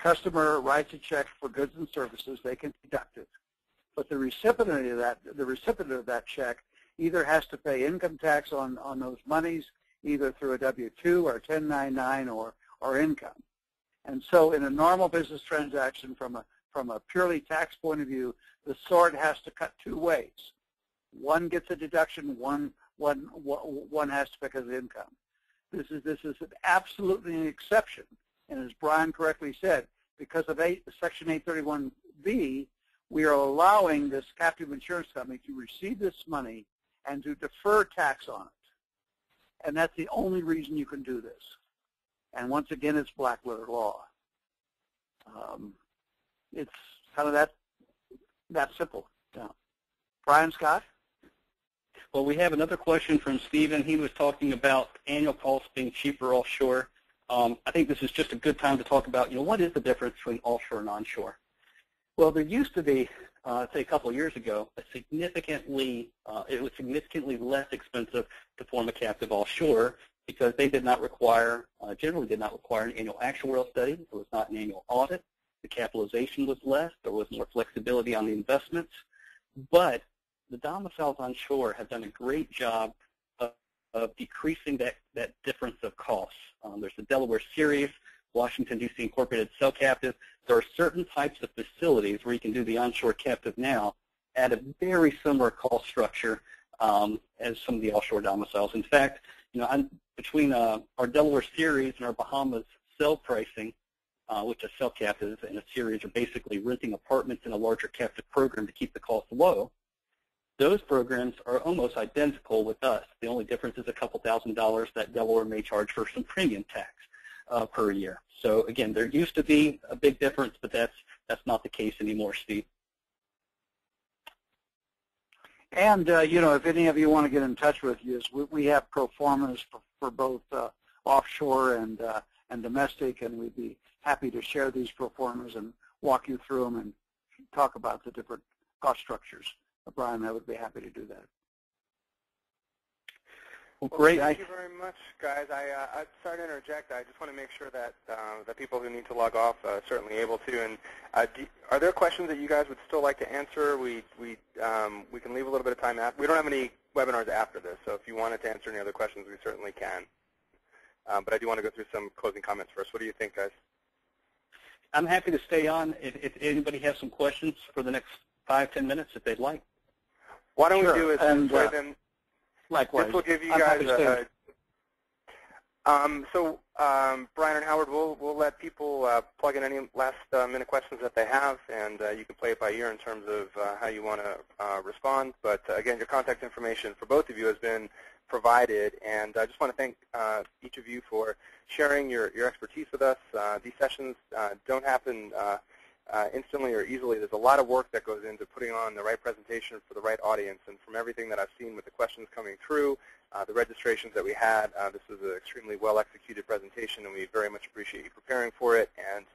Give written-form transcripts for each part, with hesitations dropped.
customer writes a check for goods and services, they can deduct it. But the recipient of that check either has to pay income tax on those monies, either through a W-2 or 1099 or income. And so in a normal business transaction, from a purely tax point of view, the sword has to cut two ways. One gets a deduction, one has to pick as income. This is absolutely an exception. And as Brian correctly said, because of Section 831B, we are allowing this captive insurance company to receive this money and to defer tax on it. And that's the only reason you can do this. And once again, it's black letter law. It's kind of that simple. Yeah. Brian Scott? Well, we have another question from Stephen. He was talking about annual costs being cheaper offshore. I think this is just a good time to talk about, what is the difference between offshore and onshore? Well, there used to be, say a couple of years ago, it was significantly less expensive to form a captive offshore because they did not require, generally did not require an annual actuarial study. There was not an annual audit. The capitalization was less. There was more flexibility on the investments. But the domiciles onshore have done a great job of decreasing that difference of costs. There's the Delaware Series, Washington, D.C. Incorporated Cell Captive. There are certain types of facilities where you can do the onshore captive now at a very similar cost structure as some of the offshore domiciles. In fact, between our Delaware Series and our Bahamas cell pricing, which a cell captive and a series are basically renting apartments in a larger captive program to keep the cost low, those programs are almost identical with us. The only difference is a couple $1,000s that Delaware may charge for some premium tax per year. So again, there used to be a big difference, but that's not the case anymore, Steve. And if any of you want to get in touch with us, we have pro formas for both offshore and domestic, and we'd be happy to share these pro formas and walk you through them and talk about the different cost structures. Brian, I would be happy to do that. Well, great. Thank you very much, guys. I'm sorry to interject. I just want to make sure that the people who need to log off are certainly able to. And are there questions that you guys would still like to answer? We can leave a little bit of time after. We don't have any webinars after this, so if you wanted to answer any other questions, we certainly can. But I do want to go through some closing comments first. What do you think, guys? I'm happy to stay on if anybody has some questions for the next 5-10 minutes if they'd like. Why don't we do is play them. Likewise. This will give you guys Brian and Howard, we'll let people plug in any last-minute questions that they have, and you can play it by ear in terms of how you want to respond. But again, your contact information for both of you has been provided, and I just want to thank each of you for sharing your expertise with us. These sessions don't happen instantly or easily. There's a lot of work that goes into putting on the right presentation for the right audience, and from everything that I've seen with the questions coming through, the registrations that we had, this was an extremely well-executed presentation, and we very much appreciate you preparing for it and,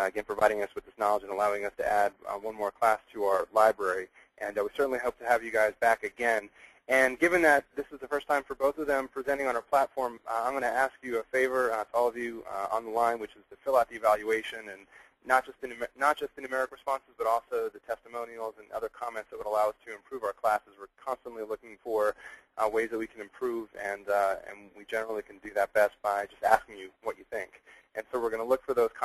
again, providing us with this knowledge and allowing us to add one more class to our library. And we certainly hope to have you guys back again. And given that this is the first time for both of them presenting on our platform, I'm going to ask you a favor to all of you on the line, which is to fill out the evaluation, and not just the numeric responses, but also the testimonials and other comments that would allow us to improve our classes. We're constantly looking for ways that we can improve, and we generally can do that best by just asking you what you think. And so we're going to look for those comments.